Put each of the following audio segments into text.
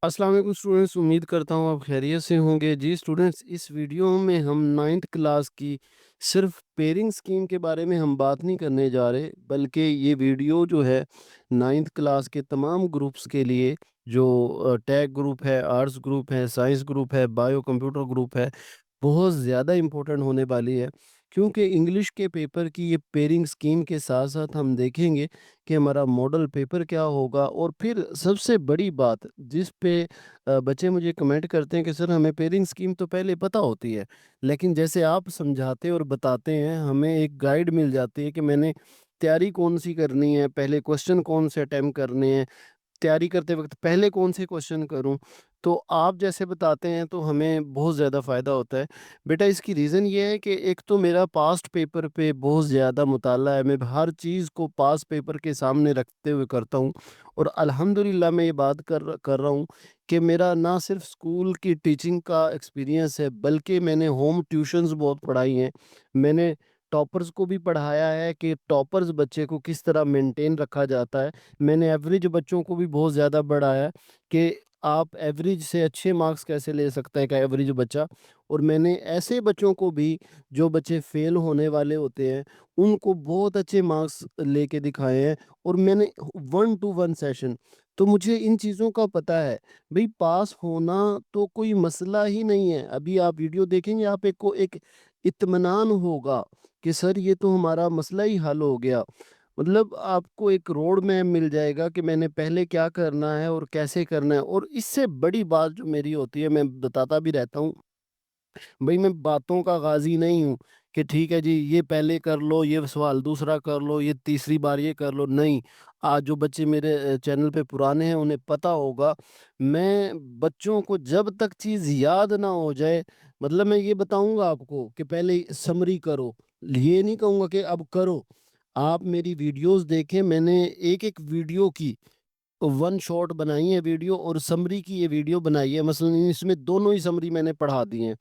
अस्सलाम वालेकुम स्टूडेंट्स, उम्मीद करता हूँ आप खैरियत से होंगे। जी स्टूडेंट्स, इस वीडियो में हम 9th क्लास की सिर्फ पेयरिंग स्कीम के बारे में हम बात नहीं करने जा रहे, बल्कि ये वीडियो जो है 9th क्लास के तमाम ग्रुप्स के लिए, जो टेक ग्रुप है, आर्ट्स ग्रुप है, साइंस ग्रुप है, बायो कंप्यूटर ग्रुप है, बहुत ज़्यादा इम्पोर्टेंट होने वाली है। क्योंकि इंग्लिश के पेपर की ये पेयरिंग स्कीम के साथ साथ हम देखेंगे कि हमारा मॉडल पेपर क्या होगा। और फिर सबसे बड़ी बात जिस पे बच्चे मुझे कमेंट करते हैं कि सर हमें पेयरिंग स्कीम तो पहले पता होती है, लेकिन जैसे आप समझाते और बताते हैं हमें एक गाइड मिल जाती है कि मैंने तैयारी कौन सी करनी है, पहले क्वेश्चन कौन से अटेम्प्ट करने हैं, तैयारी करते वक्त पहले कौन से क्वेश्चन करूं। तो आप जैसे बताते हैं तो हमें बहुत ज़्यादा फ़ायदा होता है। बेटा इसकी रीज़न ये है कि एक तो मेरा पास्ट पेपर पे बहुत ज़्यादा मुताला है, मैं हर चीज़ को पास्ट पेपर के सामने रखते हुए करता हूँ। और अल्हम्दुलिल्लाह मैं ये बात कर रहा हूँ कि मेरा ना सिर्फ स्कूल की टीचिंग का एक्सपीरियंस है, बल्कि मैंने होम ट्यूशन्स बहुत पढ़ाई हैं। मैंने टॉपर्स को भी पढ़ाया है कि टॉपर्स बच्चे को किस तरह मेंटेन रखा जाता है। मैंने एवरेज बच्चों को भी बहुत ज़्यादा बढ़ाया है कि आप एवरेज से अच्छे मार्क्स कैसे ले सकता है का एवरेज बच्चा। और मैंने ऐसे बच्चों को भी, जो बच्चे फेल होने वाले होते हैं, उनको बहुत अच्छे मार्क्स लेके दिखाए हैं। और मैंने 1-to-1 सेशन, तो मुझे इन चीज़ों का पता है। भाई पास होना तो कोई मसला ही नहीं है। अभी आप वीडियो देखेंगे, आप एक को एक इत्मीनान होगा कि सर ये तो हमारा मसला ही हल हो गया। मतलब आपको एक रोड मैप मिल जाएगा कि मैंने पहले क्या करना है और कैसे करना है। और इससे बड़ी बात जो मेरी होती है, मैं बताता भी रहता हूँ, भाई मैं बातों का गाजी नहीं हूँ कि ठीक है जी ये पहले कर लो, ये सवाल दूसरा कर लो, ये तीसरी बार ये कर लो। नहीं, आज जो बच्चे मेरे चैनल पे पुराने हैं उन्हें पता होगा, मैं बच्चों को जब तक चीज़ याद ना हो जाए, मतलब मैं ये बताऊंगा आपको कि पहले समरी करो, ये नहीं कहूँगा कि अब करो। आप मेरी वीडियोस देखें, मैंने एक एक वीडियो की वन शॉट बनाई है वीडियो, और समरी की ये वीडियो बनाई है। मसलन इसमें दोनों ही समरी मैंने पढ़ा दी हैं,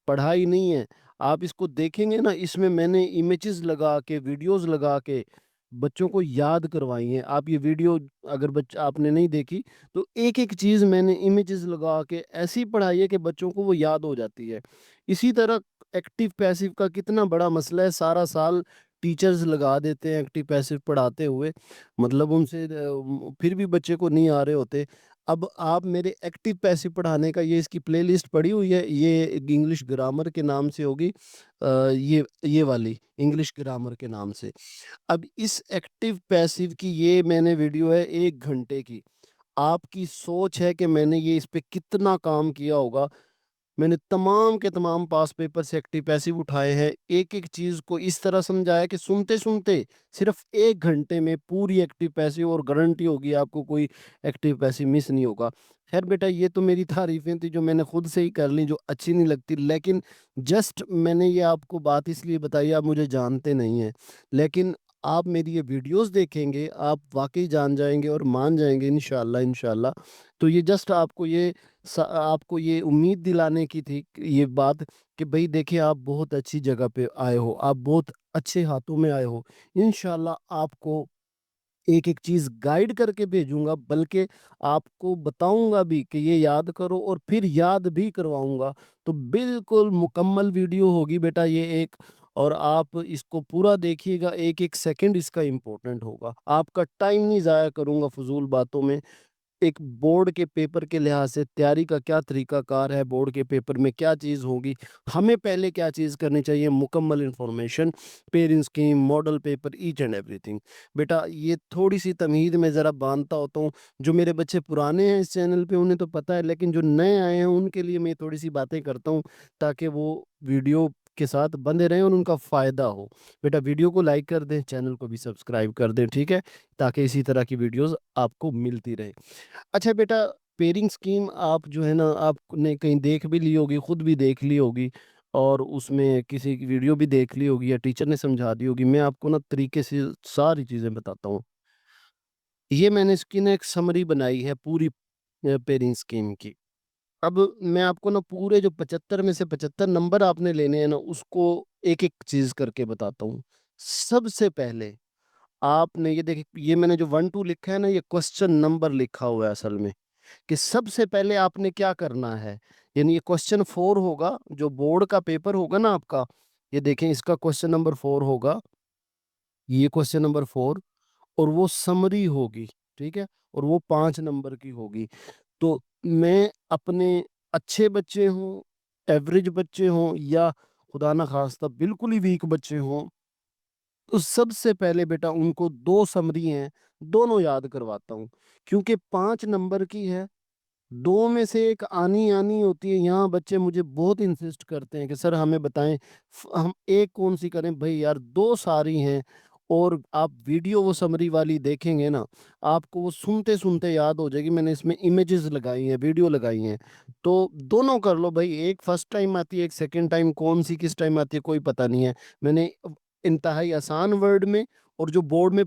पढ़ाई नहीं है। आप इसको देखेंगे ना, इसमें मैंने इमेजेस लगा के, वीडियोस लगा के बच्चों को याद करवाई हैं। आप ये वीडियो अगर बच्चा आपने नहीं देखी, तो एक एक चीज़ मैंने इमेजेस लगा के ऐसी पढ़ाई है कि बच्चों को वो याद हो जाती है। इसी तरह एक्टिव पैसिव का कितना बड़ा मसला है, सारा साल टीचर्स लगा देते हैं एक्टिव पैसिव पढ़ाते हुए, मतलब उनसे फिर भी बच्चे को नहीं आ रहे होते। अब आप मेरे एक्टिव पैसिव पढ़ाने का, ये इसकी प्लेलिस्ट पड़ी हुई है, ये इंग्लिश ग्रामर के नाम से होगी। ये वाली इंग्लिश ग्रामर के नाम से। अब इस एक्टिव पैसिव की ये मैंने वीडियो है 1 घंटे की। आपकी सोच है कि मैंने ये इस पे कितना काम किया होगा। मैंने तमाम के तमाम पास पेपर से एक्टिव पैसिव उठाए हैं, एक एक चीज को इस तरह समझाया कि सुनते सुनते सिर्फ 1 घंटे में पूरी एक्टिव पैसिव, और गारंटी होगी आपको कोई एक्टिव पैसिव मिस नहीं होगा। खैर बेटा, ये तो मेरी तारीफें थी जो मैंने खुद से ही कर ली, जो अच्छी नहीं लगती, लेकिन जस्ट मैंने ये आपको बात इसलिए बताई, आप मुझे जानते नहीं हैं, लेकिन आप मेरी ये वीडियोस देखेंगे, आप वाकई जान जाएंगे और मान जाएंगे इंशाल्लाह इंशाल्लाह। तो ये जस्ट आपको ये उम्मीद दिलाने की थी ये बात, कि भाई देखिए आप बहुत अच्छी जगह पे आए हो, आप बहुत अच्छे हाथों में आए हो। इंशाल्लाह आपको एक एक चीज गाइड करके भेजूंगा, बल्कि आपको बताऊंगा भी कि ये याद करो, और फिर याद भी करवाऊंगा। तो बिल्कुल मुकम्मल वीडियो होगी बेटा ये एक। और आप इसको पूरा देखिएगा, एक एक सेकंड इसका इम्पोर्टेंट होगा। आपका टाइम नहीं जाया करूंगा फजूल बातों में। एक बोर्ड के पेपर के लिहाज से तैयारी का क्या तरीकाकार है, बोर्ड के पेपर में क्या चीज़ होगी, हमें पहले क्या चीज़ करनी चाहिए, मुकम्मल information, parent scheme, model paper, each and everything. बेटा ये थोड़ी सी तमहीद मैं ज़रा बांधता होता हूँ। जो मेरे बच्चे पुराने हैं इस चैनल पे उन्हें तो पता है, लेकिन जो नए आए हैं उनके लिए मैं थोड़ी सी बातें करता हूँ, ताकि वो वीडियो के साथ बंधे रहें और उनका फ़ायदा हो। बेटा वीडियो को लाइक कर दें, चैनल को भी सब्सक्राइब कर दें, ठीक है, ताकि इसी तरह की वीडियोस आपको मिलती रहे। अच्छा बेटा, पेयरिंग स्कीम आप जो है ना, आपने कहीं देख भी ली होगी, खुद भी देख ली होगी, और उसमें किसी की वीडियो भी देख ली होगी, या टीचर ने समझा दी होगी। मैं आपको ना तरीके से सारी चीज़ें बताता हूँ। ये मैंने इसकी ना एक समरी बनाई है पूरी पेयरिंग स्कीम की। अब मैं आपको ना पूरे जो 75 में से 75 नंबर आपने लेने हैं ना, उसको एक एक चीज़ करके बताता हूँ। सबसे पहले आपने ये देखिए, ये मैंने जो 1-2 लिखा है ना, ये क्वेश्चन नंबर लिखा हुआ है असल में। कि सबसे पहले आपने क्या करना है। यानी ये क्वेश्चन 4 होगा, जो बोर्ड का पेपर होगा ना आपका, ये देखें इसका क्वेश्चन नंबर 4 होगा, ये क्वेश्चन नंबर 4, और वो समरी होगी, ठीक है, और वो 5 नंबर की होगी। तो मैं अपने अच्छे बच्चे हों, एवरेज बच्चे हों, या खुदा ना खास्ता बिल्कुल ही वीक बच्चे हों, तो सबसे पहले बेटा उनको दो समरी हैं, दोनों याद करवाता हूँ, क्योंकि 5 नंबर की है, दो में से एक आनी आनी होती है। यहाँ बच्चे मुझे बहुत इंसिस्ट करते हैं कि सर हमें बताएं, हम एक कौन सी करें। भाई यार, दो सारी हैं, और आप वीडियो वो समरी वाली देखेंगे ना, आपको वो सुनते सुनते याद हो जाएगी। मैंने इसमें इमेजेस लगाई हैं, वीडियो लगाई हैं, तो दोनों कर लो भाई। एक फर्स्ट टाइम आती है, एक सेकंड टाइम, कौन सी किस टाइम आती है कोई पता नहीं है। मैंने इंतहाई आसान वर्ड में, और जो बोर्ड में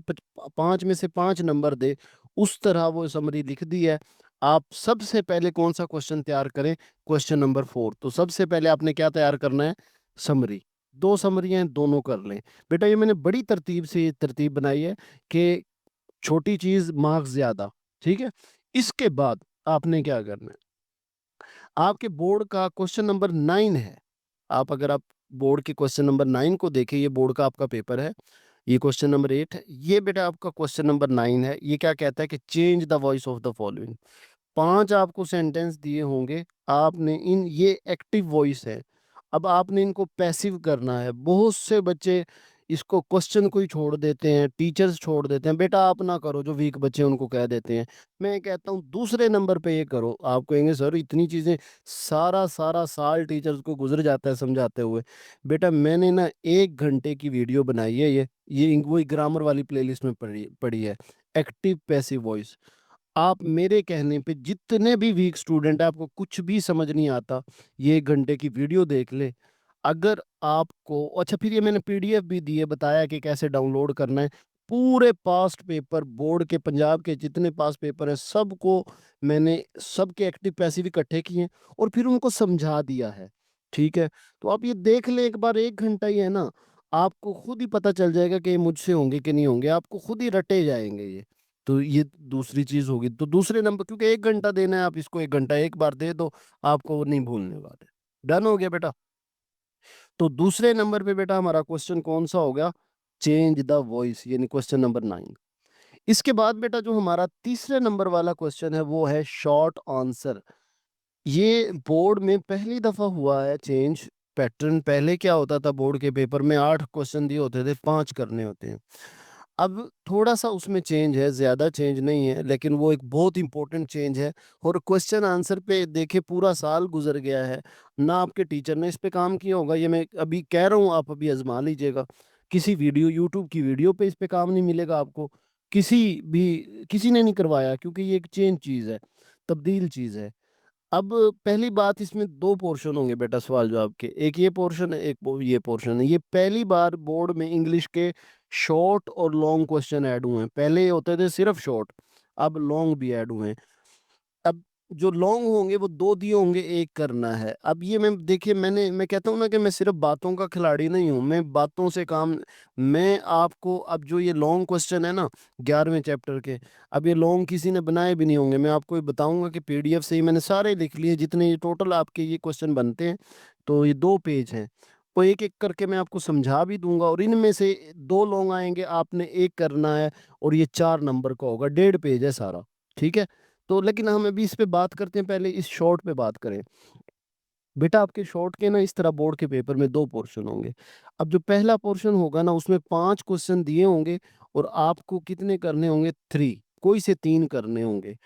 5 में से 5 नंबर दे, उस तरह वो समरी लिख दी है। आप सबसे पहले कौन सा क्वेश्चन तैयार करें? Question number 4। तो सबसे पहले आपने क्या तैयार करना है? समरी। दो समरियां हैं, दोनों कर लें। बेटा ये मैंने बड़ी तरतीब से ये तरतीब बनाई है कि छोटी चीज मार्क्स ज्यादा, ठीक है। इसके बाद आपने क्या करना है? आपके बोर्ड का क्वेश्चन नंबर 9 है। आप अगर आप बोर्ड के क्वेश्चन नंबर 9 को देखें, ये बोर्ड का आपका पेपर है, ये क्वेश्चन नंबर 8 है, ये बेटा आपका क्वेश्चन नंबर 9 है। ये क्या कहता है कि change the voice of the following. 5 आपको सेंटेंस दिए होंगे, आपने इन, ये एक्टिव वॉइस है, अब आपने इनको पैसिव करना है। बहुत से बच्चे इसको क्वेश्चन को ही छोड़ देते हैं, टीचर्स छोड़ देते हैं। बेटा आप ना करो, जो वीक बच्चे हैं उनको कह देते हैं। मैं कहता हूँ दूसरे नंबर पे ये करो। आप कहेंगे सर इतनी चीजें, सारा सारा साल टीचर्स को गुजर जाता है समझाते हुए। बेटा मैंने ना 1 घंटे की वीडियो बनाई है, ये वही ग्रामर वाली प्लेलिस्ट में पड़ी पड़ी है, एक्टिव पैसिव वॉइस। आप मेरे कहने पे जितने भी वीक स्टूडेंट है, आपको कुछ भी समझ नहीं आता, ये 1 घंटे की वीडियो देख ले। अगर आपको अच्छा, फिर ये मैंने पीडीएफ भी दी है, बताया कि कैसे डाउनलोड करना है। पूरे पास्ट पेपर, बोर्ड के पंजाब के जितने पास पेपर हैं सबको मैंने, सबके एक्टिव पैसिव इकट्ठे किए हैं, और फिर उनको समझा दिया है, ठीक है। तो आप ये देख ले एक बार, 1 घंटा ही है ना, आपको खुद ही पता चल जाएगा कि ये मुझसे होंगे कि नहीं होंगे, आपको खुद ही रटे जाएंगे ये। तो ये दूसरी चीज होगी। तो दूसरे नंबर, क्योंकि 1 घंटा देना है, आप इसको 1 घंटा एक बार दे दो, आपको वो नहीं भूलने वाले। डन हो गया बेटा। तो दूसरे नंबर पे बेटा हमारा क्वेश्चन कौन सा हो गया? चेंज द वॉइस, यानी क्वेश्चन नंबर 9। इसके बाद बेटा जो हमारा तीसरे नंबर वाला क्वेश्चन है वो है शॉर्ट आंसर। ये बोर्ड में पहली दफा हुआ है चेंज पैटर्न। पहले क्या होता था, बोर्ड के पेपर में 8 क्वेश्चन दिए होते थे, 5 करने होते हैं। अब थोड़ा सा उसमें चेंज है, ज्यादा चेंज नहीं है, लेकिन वो एक बहुत इंपॉर्टेंट चेंज है। और क्वेश्चन आंसर पे देखे पूरा साल गुजर गया है ना, आपके टीचर ने इस पे काम किया होगा। ये मैं अभी कह रहा हूँ, आप अभी आजमा लीजिएगा। किसी वीडियो, यूट्यूब की वीडियो पे इस पे काम नहीं मिलेगा आपको, किसी भी, किसी ने नहीं करवाया, क्योंकि ये एक चेंज चीज है, तब्दील चीज है। अब पहली बात, इसमें दो पोर्शन होंगे बेटा सवाल जवाब के, एक ये पोर्शन है, एक ये पोर्शन है। ये पहली बार बोर्ड में इंग्लिश के शॉर्ट और लॉन्ग क्वेश्चन ऐड हुए हैं। पहले होते थे सिर्फ शॉर्ट, अब लॉन्ग भी ऐड हुए हैं। अब जो लॉन्ग होंगे वो दो दिए होंगे, एक करना है। अब ये मैं देखिए, मैं कहता हूँ ना कि मैं सिर्फ बातों का खिलाड़ी नहीं हूँ, मैं बातों से काम। मैं आपको अब जो ये लॉन्ग क्वेश्चन है ना, 11वें चैप्टर के, अब ये लॉन्ग किसी ने बनाए भी नहीं होंगे। मैं आपको ये बताऊंगा कि पीडीएफ से ही मैंने सारे लिख लिए, जितने ये टोटल आपके ये क्वेश्चन बनते हैं। तो ये 2 पेज हैं, वो एक एक करके मैं आपको समझा भी दूंगा, और इनमें से 2 लॉन्ग आएंगे, आपने एक करना है, और ये 4 नंबर का होगा, 1.5 पेज है सारा, ठीक है। तो लेकिन हम अभी इस पे बात करते हैं, पहले इस शॉर्ट पे बात करें। बेटा आपके शॉर्ट के ना, इस तरह बोर्ड के पेपर में 2 पोर्शन होंगे। अब जो पहला पोर्शन होगा ना, उसमें 5 क्वेश्चन दिए होंगे, और आपको कितने करने होंगे? 3, कोई से 3 करने होंगे,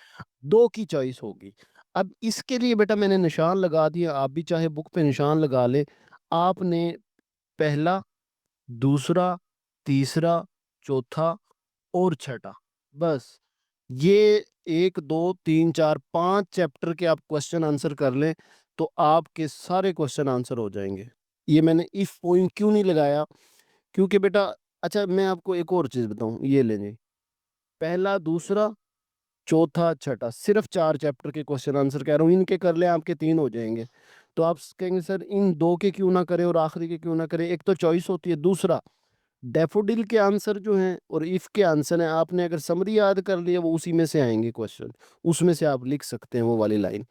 2 की चॉइस होगी। अब इसके लिए बेटा मैंने निशान लगा दिया, आप भी चाहे बुक पे निशान लगा ले। आपने पहला, दूसरा, तीसरा, चौथा और छठा, बस ये 1 2 3 4 5 चैप्टर के आप क्वेश्चन आंसर कर लें, तो आपके सारे क्वेश्चन आंसर हो जाएंगे। ये मैंने इफ पॉइंट क्यों नहीं लगाया, क्योंकि बेटा, अच्छा मैं आपको एक और चीज बताऊं, ये लेंगे पहला, दूसरा, चौथा, छठा, सिर्फ 4 चैप्टर के क्वेश्चन आंसर कह रहा हूँ, इनके कर ले आपके 3 हो जाएंगे। तो आप कहेंगे सर इन 2 के क्यों ना करें और आखिरी के क्यों ना करें? एक तो चॉइस होती है, दूसरा डैफोडिल के आंसर जो हैं और इफ के आंसर हैं, आपने अगर समरी याद कर लिया वो उसी में से आएंगे क्वेश्चन, उसमें से आप लिख सकते हैं वो वाली लाइन।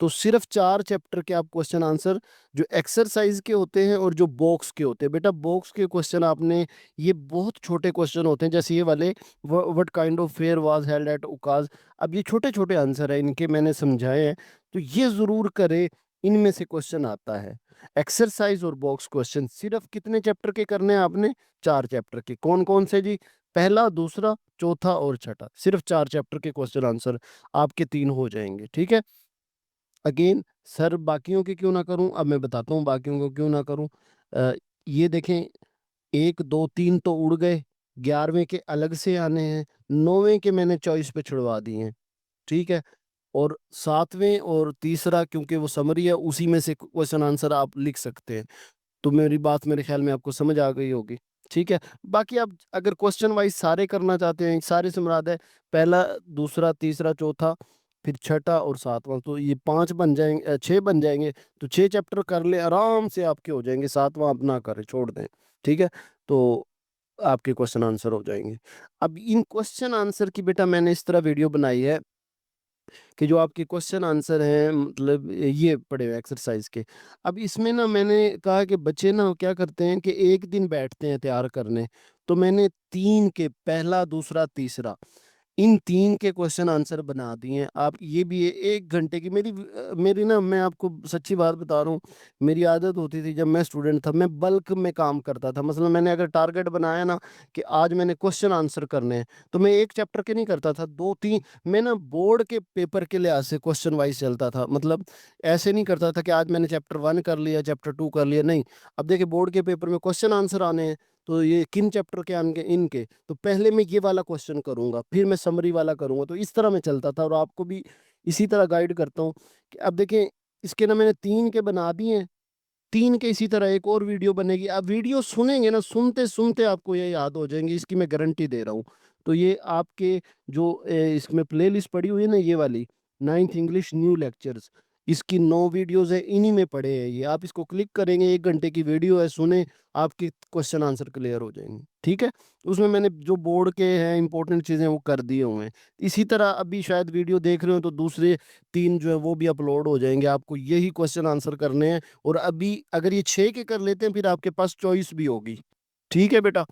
तो सिर्फ 4 चैप्टर के आप क्वेश्चन आंसर जो एक्सरसाइज के होते हैं और जो बॉक्स के होते हैं। बेटा बॉक्स के क्वेश्चन आपने, ये बहुत छोटे क्वेश्चन होते हैं, जैसे ये वाले what kind of fair was held at उकाज। अब ये छोटे छोटे आंसर है, इनके मैंने समझाए हैं, तो ये जरूर करें, इनमें से क्वेश्चन आता है। एक्सरसाइज और बॉक्स क्वेश्चन सिर्फ कितने चैप्टर के करने हैं आपने? 4 चैप्टर के। कौन कौन से जी? पहला, दूसरा, चौथा और छठा। सिर्फ 4 चैप्टर के क्वेश्चन आंसर आपके 3 हो जाएंगे, ठीक है। अगेन सर बाकियों के क्यों ना करूं, अब मैं बताता हूँ बाकियों को क्यों ना करूं। ये देखें, 1 2 3 तो उड़ गए, 11वें के अलग से आने हैं, 9वें के मैंने चॉइस पे छुड़वा दिए हैं, ठीक है। और 7वें और तीसरा क्योंकि वो समरी है, उसी में से क्वेश्चन आंसर आप लिख सकते हैं। तो मेरी बात मेरे ख्याल में आपको समझ आ गई होगी, ठीक है। बाकी आप अगर क्वेश्चन वाइज सारे करना चाहते हैं, सारे से मुराद है पहला, दूसरा, तीसरा, चौथा, फिर छठा और सातवां, तो ये 5 बन जाएंगे, 6 बन जाएंगे। तो 6 चैप्टर कर ले, आराम से आपके हो जाएंगे। सातवां आप ना करें, छोड़ दें, ठीक है। तो आपके क्वेश्चन आंसर हो जाएंगे। अब इन क्वेश्चन आंसर की बेटा मैंने इस तरह वीडियो बनाई है कि जो आपके क्वेश्चन आंसर हैं, मतलब ये पड़े हुए एक्सरसाइज के। अब इसमें ना मैंने कहा कि बच्चे ना क्या करते हैं कि एक दिन बैठते हैं तैयार करने, तो मैंने 3 के, पहला, दूसरा, तीसरा, इन 3 के क्वेश्चन आंसर बना दिए हैं। आप ये भी 1 घंटे की मेरी ना, मैं आपको सच्ची बात बता रहा हूँ, मेरी आदत होती थी जब मैं स्टूडेंट था, मैं बल्क में काम करता था। मतलब मैंने अगर टारगेट बनाया ना कि आज मैंने क्वेश्चन आंसर करने हैं, तो मैं एक चैप्टर के नहीं करता था, 2 3। मैं ना बोर्ड के पेपर के लिहाज से क्वेश्चन वाइज चलता था। मतलब ऐसे नहीं करता था कि आज मैंने चैप्टर 1 कर लिया, चैप्टर 2 कर लिया, नहीं। अब देखिए बोर्ड के पेपर में क्वेश्चन आंसर आने हैं, तो ये किन चैप्टर के आने इनके, तो पहले मैं ये वाला क्वेश्चन करूंगा, फिर मैं समरी वाला करूंगा। तो इस तरह मैं चलता था और आपको भी इसी तरह गाइड करता हूँ कि अब देखें, इसके ना मैंने 3 के बना दिए हैं, 3 के इसी तरह एक और वीडियो बनेगी। आप वीडियो सुनेंगे ना, सुनते सुनते आपको ये याद हो जाएंगे, इसकी मैं गारंटी दे रहा हूँ। तो ये आपके जो इसमें प्लेलिस्ट पड़ी हुई है ना, ये वाली 9th इंग्लिश न्यू लेक्चर्स, इसकी 9 वीडियोस है, इन्हीं में पड़े हैं ये। आप इसको क्लिक करेंगे, 1 घंटे की वीडियो है, सुने, आपके क्वेश्चन आंसर क्लियर हो जाएंगे, ठीक है। उसमें मैंने जो बोर्ड के हैं इंपॉर्टेंट चीज़ें वो कर दिए हुए हैं। इसी तरह अभी शायद वीडियो देख रहे हो तो दूसरे 3 जो है वो भी अपलोड हो जाएंगे, आपको यही क्वेश्चन आंसर करने हैं। और अभी अगर ये 6 के कर लेते हैं, फिर आपके पास चॉइस भी होगी, ठीक है बेटा।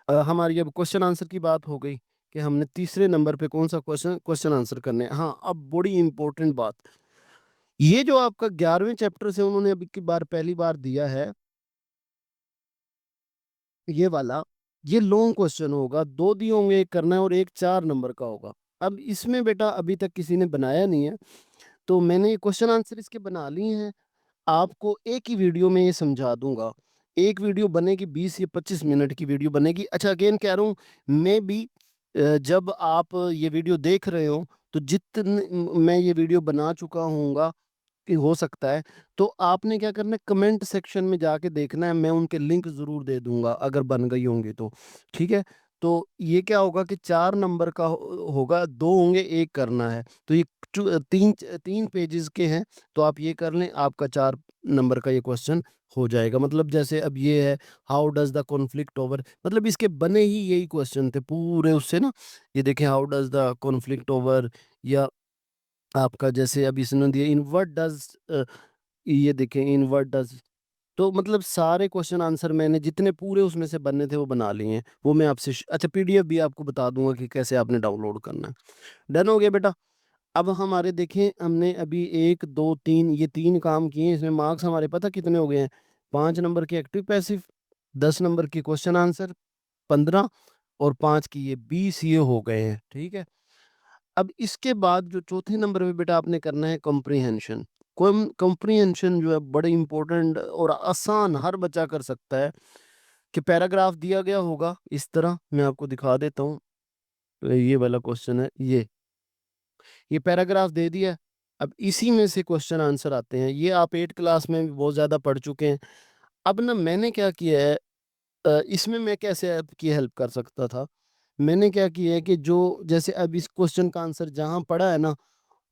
हमारी अब क्वेश्चन आंसर की बात हो गई कि हमने तीसरे नंबर पे कौन सा क्वेश्चन क्वेश्चन आंसर करने हैं। हाँ, अब बड़ी इंपॉर्टेंट बात, ये जो आपका 11वें चैप्टर से उन्होंने अभी की बार पहली बार दिया है, ये वाला, ये लॉन्ग क्वेश्चन होगा, 2 दिए होंगे, एक करना है और एक 4 नंबर का होगा। अब इसमें बेटा अभी तक किसी ने बनाया नहीं है, तो मैंने ये क्वेश्चन आंसर इसके बना लिए हैं। आपको एक ही वीडियो में ये समझा दूंगा। एक वीडियो बनेगी, 20 या 25 मिनट की वीडियो बनेगी। अच्छा अगेन कह रहा हूँ, मैं भी जब आप ये वीडियो देख रहे हो, तो जितने मैं ये वीडियो बना चुका हूँगा कि हो सकता है, तो आपने क्या करना है, कमेंट सेक्शन में जाके देखना है, मैं उनके लिंक जरूर दे दूंगा अगर बन गई होंगी तो, ठीक है। तो ये क्या होगा कि 4 नंबर का होगा, 2 होंगे, एक करना है। तो ये 3 पेजेस के हैं, तो आप ये कर लें, आपका 4 नंबर का ये क्वेश्चन हो जाएगा। मतलब जैसे अब ये है, how does the conflict over, मतलब इसके बने ही यही क्वेश्चन थे पूरे उससे ना। ये देखें, how does the conflict over, या आपका जैसे अभी इसने दिया, इन व्हाट डज, ये देखें, इन व्हाट डज। तो मतलब सारे क्वेश्चन आंसर मैंने जितने पूरे उसमें से बनने थे वो बना लिए हैं। वो मैं आपसे अच्छा पीडीएफ भी आपको बता दूंगा कि कैसे आपने डाउनलोड करना है। डन हो गया बेटा। अब हमारे देखें, हमने अभी 1 2 3 ये 3 काम किए हैं। इसमें मार्क्स हमारे पता कितने हो गए हैं? 5 नंबर के एक्टिव पैसिव, 10 नंबर की क्वेश्चन आंसर, 15, और 5 की ये 20, ये हो गए हैं, ठीक है। अब इसके बाद जो चौथे नंबर पे बेटा आपने करना है कॉम्प्रिहेंशन। कॉम्प्रिहेंशन जो है बड़े इंपॉर्टेंट और आसान, हर बच्चा कर सकता है। कि पैराग्राफ दिया गया होगा इस तरह, मैं आपको दिखा देता हूँ। तो ये वाला क्वेश्चन है, ये पैराग्राफ दे दिया है। अब इसी में से क्वेश्चन आंसर आते हैं। ये आप 8 क्लास में भी बहुत ज़्यादा पढ़ चुके हैं। अब ना मैंने क्या किया है, इसमें मैं कैसे आपकी हेल्प कर सकता था, मैंने क्या किया है कि जो, जैसे अब इस क्वेश्चन का आंसर जहाँ पड़ा है ना,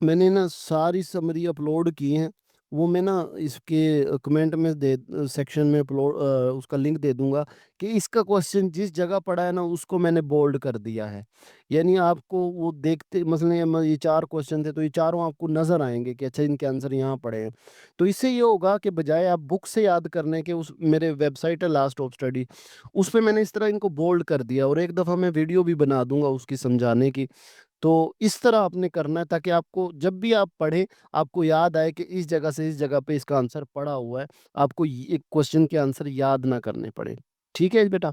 मैंने ना सारी समरी अपलोड की है। वो मैं ना इसके कमेंट में दे सेक्शन में अपलोड उसका लिंक दे दूंगा कि इसका क्वेश्चन जिस जगह पड़ा है ना उसको मैंने बोल्ड कर दिया है। यानी आपको वो देखते मसलन ये 4 क्वेश्चन थे तो ये चारों आपको नजर आएंगे कि अच्छा इनके आंसर यहाँ पड़े हैं। तो इससे ये होगा कि बजाय आप बुक से याद करने के, उस मेरे वेबसाइट है लास्ट ऑफ स्टडी, उस पे मैंने इस तरह इनको बोल्ड कर दिया और एक दफ़ा मैं वीडियो भी बना दूंगा उसकी समझाने की। तो इस तरह आपने करना है ताकि आपको जब भी आप पढ़ें आपको याद आए कि इस जगह से इस जगह पे इसका आंसर पड़ा हुआ है। आपको एक क्वेश्चन के आंसर याद ना करने पड़े। ठीक है बेटा।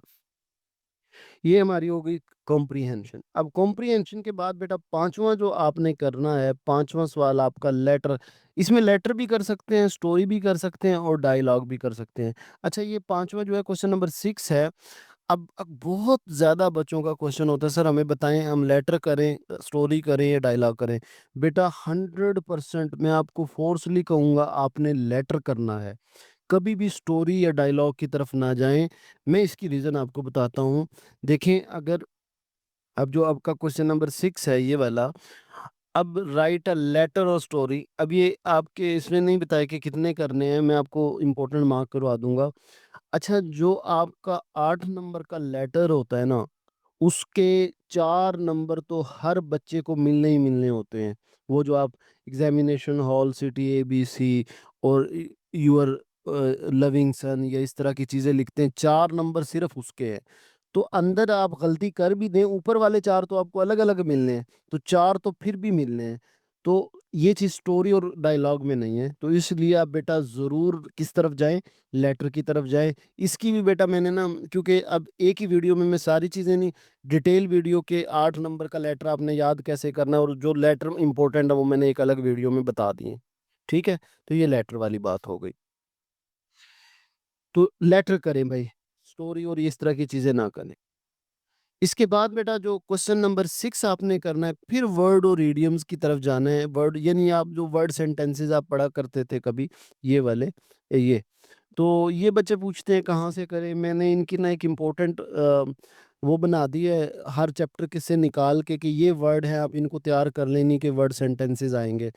ये हमारी हो गई कॉम्प्रीहेंशन। अब कॉम्प्रीहेंशन के बाद बेटा पांचवा जो आपने करना है, पांचवा सवाल आपका लेटर। इसमें लेटर भी कर सकते हैं, स्टोरी भी कर सकते हैं और डायलॉग भी कर सकते हैं। अच्छा ये पांचवा जो है क्वेश्चन नंबर 6 है। अब बहुत ज़्यादा बच्चों का क्वेश्चन होता है सर हमें बताएं हम लेटर करें, स्टोरी करें या डायलॉग करें। बेटा 100% मैं आपको फोर्सली कहूँगा आपने लेटर करना है। कभी भी स्टोरी या डायलॉग की तरफ ना जाएं। मैं इसकी रीज़न आपको बताता हूँ। देखें अगर अब जो आपका क्वेश्चन नंबर 6 है ये वाला, अब राइट अ लेटर और स्टोरी, अब ये आपके इसमें नहीं बताया कि कितने करने हैं, मैं आपको इम्पोर्टेंट मार्क करवा दूंगा। अच्छा जो आपका 8 नंबर का लेटर होता है ना, उसके 4 नंबर तो हर बच्चे को मिलने ही मिलने होते हैं। वो जो आप एग्जामिनेशन हॉल सिटी ABC और यूर लविंग सन या इस तरह की चीज़ें लिखते हैं, 4 नंबर सिर्फ उसके हैं। तो अंदर आप गलती कर भी दें ऊपर वाले 4 तो आपको अलग अलग मिलने हैं, तो 4 तो फिर भी मिलने हैं। तो ये चीज़ स्टोरी और डायलॉग में नहीं है, तो इसलिए आप बेटा ज़रूर किस तरफ जाएं, लेटर की तरफ जाएं। इसकी भी बेटा मैंने ना, क्योंकि अब एक ही वीडियो में मैं सारी चीज़ें नहीं, डिटेल वीडियो के 8 नंबर का लेटर आपने याद कैसे करना है और जो लेटर इंपॉर्टेंट है वो मैंने एक अलग वीडियो में बता दिए। ठीक है। तो ये लेटर वाली बात हो गई। तो लेटर करें भाई, स्टोरी और इस तरह की चीज़ें ना करें। इसके बाद बेटा जो क्वेश्चन नंबर 6 आपने करना है, फिर वर्ड और इडियम्स की तरफ जाना है। वर्ड यानी आप जो वर्ड सेंटेंसेस आप पढ़ा करते थे कभी, ये वाले, ये। तो ये बच्चे पूछते हैं कहाँ से करें। मैंने इनकी ना एक इम्पोर्टेंट वो बना दी है हर चैप्टर के से निकाल के कि ये वर्ड है आप इनको तैयार कर लेनी के वर्ड सेंटेंसेस आएंगे।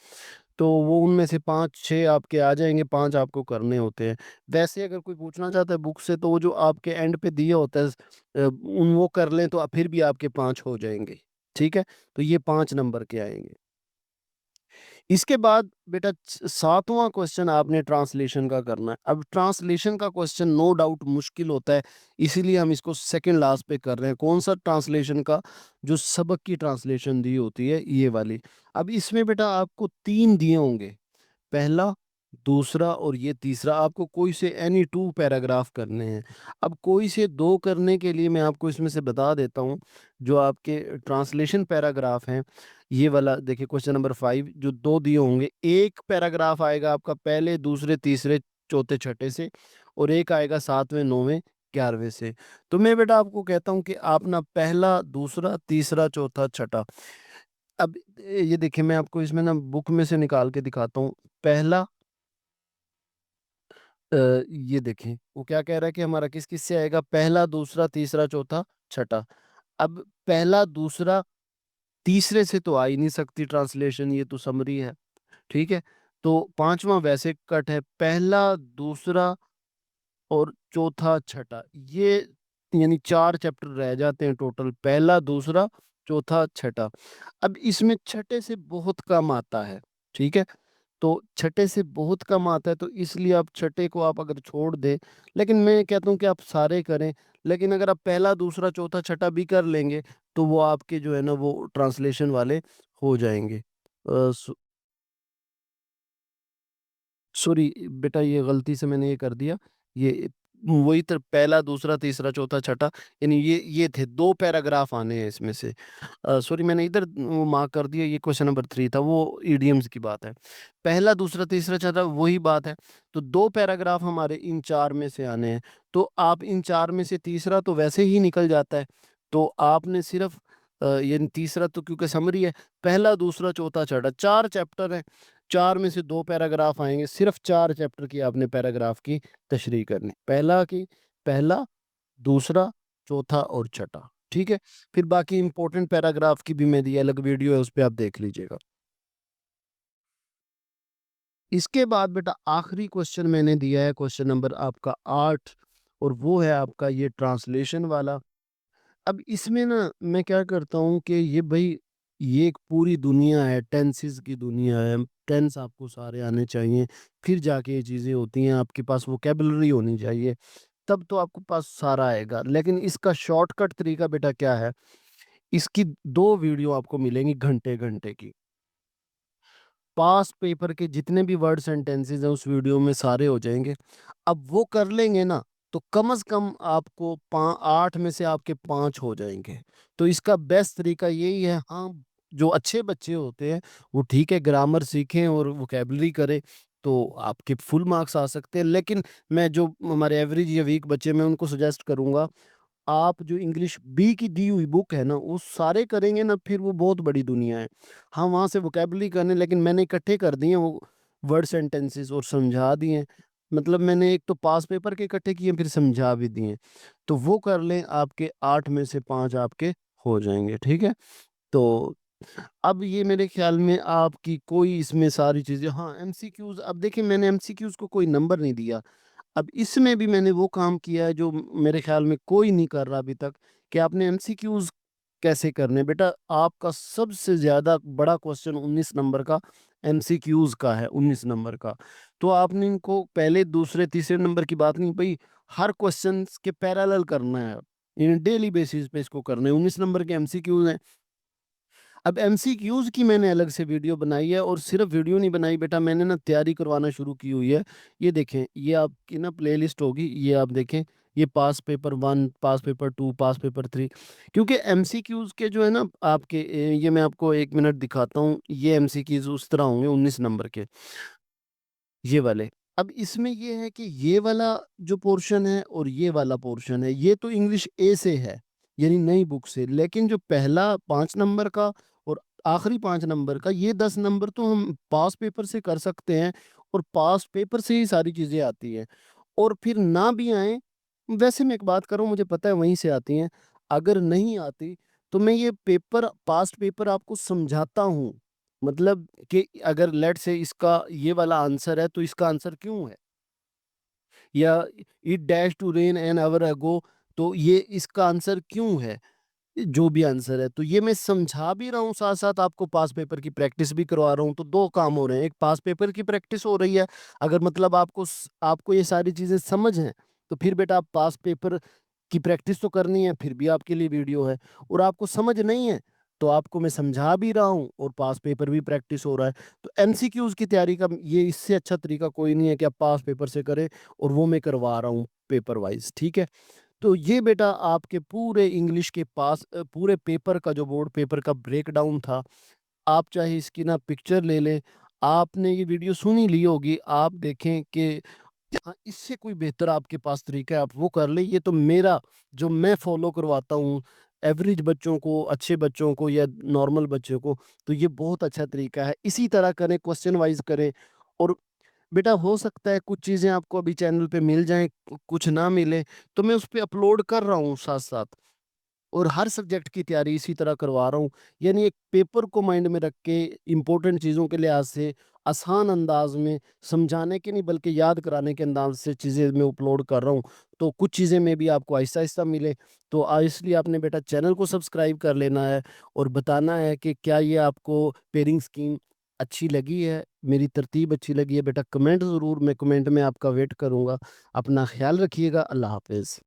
तो वो उनमें से 5-6 आपके आ जाएंगे, 5 आपको करने होते हैं। वैसे अगर कोई पूछना चाहता है बुक से तो वो जो आपके एंड पे दिए होता है उन वो कर लें तो फिर भी आपके 5 हो जाएंगे। ठीक है। तो ये 5 नंबर के आएंगे। इसके बाद बेटा 7वां क्वेश्चन आपने ट्रांसलेशन का करना है। अब ट्रांसलेशन का क्वेश्चन नो डाउट मुश्किल होता है, इसीलिए हम इसको सेकंड लास्ट पे कर रहे हैं। कौन सा ट्रांसलेशन का, जो सबक की ट्रांसलेशन दी होती है ये वाली। अब इसमें बेटा आपको 3 दिए होंगे, पहला, दूसरा और ये तीसरा। आपको कोई से एनी 2 पैराग्राफ करने हैं। अब कोई से 2 करने के लिए मैं आपको इसमें से बता देता हूँ। जो आपके ट्रांसलेशन पैराग्राफ हैं, ये वाला देखिए क्वेश्चन नंबर 5 जो 2 दिए होंगे, एक पैराग्राफ आएगा आपका पहले दूसरे तीसरे चौथे छठे से, और एक आएगा 7वें 9वें 11वें से। तो मैं बेटा आपको कहता हूँ कि आप ना पहला दूसरा तीसरा चौथा छठा, अब ये देखिए मैं आपको इसमें ना बुक में से निकाल के दिखाता हूँ। पहला, ये देखें वो क्या कह रहा है कि हमारा किस किस से आएगा, पहला दूसरा तीसरा चौथा छठा। अब पहला दूसरा तीसरे से तो आ ही नहीं सकती ट्रांसलेशन, ये तो समरी है। ठीक है। तो पांचवा वैसे कट है, पहला दूसरा और चौथा छठा, ये यानी 4 चैप्टर रह जाते हैं टोटल, पहला दूसरा चौथा छठा। अब इसमें छठे से बहुत कम आता है। ठीक है। तो छठे से बहुत कम आता है तो इसलिए आप छठे को आप अगर छोड़ दें, लेकिन मैं कहता हूँ कि आप सारे करें। लेकिन अगर आप पहला दूसरा चौथा छठा भी कर लेंगे तो वो आपके जो है ना वो ट्रांसलेशन वाले हो जाएंगे। सॉरी बेटा ये गलती से मैंने ये कर दिया। ये वही तो पहला दूसरा तीसरा चौथा छठा, यानी ये थे 2 पैराग्राफ आने हैं इसमें से। सॉरी मैंने इधर वो मार्क कर दिया, ये क्वेश्चन नंबर 3 था, वो ईडियम्स की बात है। पहला दूसरा तीसरा चौथा वही बात है। तो 2 पैराग्राफ हमारे इन 4 में से आने हैं। तो आप इन 4 में से तीसरा तो वैसे ही निकल जाता है। तो आपने सिर्फ ये तीसरा तो क्योंकि समरी है, पहला दूसरा चौथा छठा 4 चैप्टर है, 4 में से 2 पैराग्राफ आएंगे, सिर्फ 4 चैप्टर की आपने पैराग्राफ की तशरीह करनी, पहला की, पहला दूसरा चौथा और छठा। ठीक है। फिर बाकी इंपॉर्टेंट पैराग्राफ की भी मेरी अलग वीडियो है, उस पर आप देख लीजिएगा। इसके बाद बेटा आखिरी क्वेश्चन मैंने दिया है, क्वेश्चन नंबर आपका 8, और वो है आपका ये ट्रांसलेशन वाला। अब इसमें ना मैं क्या करता हूँ कि ये भाई, ये एक पूरी दुनिया है, टेंसेस की दुनिया है। टेंस आपको सारे आने चाहिए, फिर जाके ये चीज़ें होती हैं। आपके पास वोकेबलरी होनी चाहिए, तब तो आपके पास सारा आएगा। लेकिन इसका शॉर्टकट तरीका बेटा क्या है, इसकी 2 वीडियो आपको मिलेंगी घंटे-घंटे की। पास्ट पेपर के जितने भी वर्ड सेंटेंसेस हैं उस वीडियो में सारे हो जाएँगे। अब वो कर लेंगे ना, तो कम से कम आपको पा 8 में से आपके 5 हो जाएँगे। तो इसका बेस्ट तरीका यही है। हाँ, जो अच्छे बच्चे होते हैं, वो ठीक है ग्रामर सीखें और वोकैब्युलरी करें, तो आपके फुल मार्क्स आ सकते हैं। लेकिन मैं जो हमारे एवरेज या वीक बच्चे, मैं उनको सजेस्ट करूँगा, आप जो इंग्लिश बी की दी हुई बुक है ना, वो सारे करेंगे ना, फिर वो बहुत बड़ी दुनिया है। हाँ, वहाँ से वोकैब्युलरी करने, लेकिन मैंने इकट्ठे कर दिए वो वर्ड सेंटेंसेस और समझा दिए हैं। मतलब मैंने एक तो पास पेपर के इकट्ठे किए, फिर समझा भी दिए। तो वो कर लें, आपके 8 में से 5 आपके हो जाएँगे, ठीक है? तो अब ये मेरे ख़्याल में आपकी कोई इसमें सारी चीज़ें, हाँ, एमसीक्यूज़, अब देखिए मैंने एमसीक्यूज़ को कोई नंबर नहीं दिया। अब इसमें भी मैंने वो काम किया है जो मेरे ख़्याल में कोई नहीं कर रहा अभी तक, कि आपने एमसीक्यूज़ कैसे करने हैं। बेटा, आपका सबसे ज़्यादा बड़ा क्वेश्चन 19 नंबर का एमसीक्यूज़ का है, 19 नंबर का। तो आपने इनको पहले, दूसरे, तीसरे नंबर की बात नहीं भई, हर क्वेश्चन्स के पैरेलल करना है। इन डेली बेसिस पे इसको करना है। 19 नंबर के एमसीक्यूज़ हैं। अब एमसीक्यूज़ की मैंने अलग से वीडियो बनाई है, और सिर्फ़ वीडियो नहीं बनाई बेटा, मैंने ना तैयारी करवाना शुरू की हुई है। ये देखें, ये आपकी ना प्लेलिस्ट होगी, ये आप देखें, ये पास पेपर 1, पास पेपर 2, पास पेपर 3, क्योंकि एमसीक्यूज़ के जो है ना आपके ये मैं आपको 1 मिनट दिखाता हूँ, ये एमसीक्यूज़ उस तरह होंगे 19 नंबर के, ये वाले। अब इसमें ये है कि ये वाला जो पोर्शन है और ये वाला पोर्शन है, ये तो इंग्लिश ए से है, यानी नई बुक से। लेकिन जो पहला 5 नंबर का और आखिरी 5 नंबर का, ये 10 नंबर तो हम पास पेपर से कर सकते हैं, और पास पेपर से ही सारी चीज़ें आती हैं। और फिर ना भी आएँ, वैसे मैं एक बात कर रहा हूँ, मुझे पता है वहीं से आती हैं। अगर नहीं आती, तो मैं ये पेपर, पास्ट पेपर आपको समझाता हूँ। मतलब कि अगर लेट्स से इसका ये वाला आंसर है, तो इसका आंसर क्यों है? या it dash to rain an hour ago, तो ये इसका आंसर क्यों है? जो भी आंसर है, तो ये मैं समझा भी रहा हूँ, साथ-साथ आपको पास पेपर की प्रैक्टिस भी करवा रहा हूँ, तो 2 काम हो रहे हैं। एक पास पेपर की प्रैक्टिस हो रही है, अगर मतलब आपको ये सारी चीज़ें समझ हैं, तो फिर बेटा आप पास पेपर की प्रैक्टिस तो करनी है, फिर भी आपके लिए वीडियो है। और आपको समझ नहीं है, तो आपको मैं समझा भी रहा हूँ और पास पेपर भी प्रैक्टिस हो रहा है। तो एमसीक्यूज़ की तैयारी का ये इससे अच्छा तरीका कोई नहीं है कि आप पास पेपर से करें, और वो मैं करवा रहा हूँ पेपर वाइज़, ठीक है? तो ये बेटा आपके पूरे इंग्लिश के पूरे पेपर का, जो बोर्ड पेपर का ब्रेकडाउन था, आप चाहे इसकी ना पिक्चर ले लें, आपने ये वीडियो सुन ही ली होगी, आप देखें कि हाँ, इससे कोई बेहतर आपके पास तरीका है, आप वो कर लें। ये तो मेरा, जो मैं फ़ॉलो करवाता हूँ एवरेज बच्चों को, अच्छे बच्चों को या नॉर्मल बच्चों को, तो ये बहुत अच्छा तरीका है। इसी तरह करें, क्वेश्चन वाइज़ करें। और बेटा, हो सकता है कुछ चीज़ें आपको अभी चैनल पे मिल जाएँ, कुछ ना मिले, तो मैं उस पे अपलोड कर रहा हूँ साथ-साथ। और हर सब्जेक्ट की तैयारी इसी तरह करवा रहा हूँ। यानी एक पेपर को माइंड में रख के, इम्पोर्टेंट चीज़ों के लिहाज से आसान अंदाज में समझाने के नहीं, बल्कि याद कराने के अंदाज से चीज़ें मैं अपलोड कर रहा हूँ। तो कुछ चीज़ें में भी आपको आहिस्ता-आहिस्ता मिले। तो इसलिए आपने बेटा चैनल को सब्सक्राइब कर लेना है, और बताना है कि क्या ये आपको पेयरिंग स्कीम अच्छी लगी है, मेरी तरतीब अच्छी लगी है। बेटा कमेंट ज़रूर, मैं कमेंट में आपका वेट करूँगा। अपना ख़्याल रखिएगा। अल्लाह हाफ़िज़।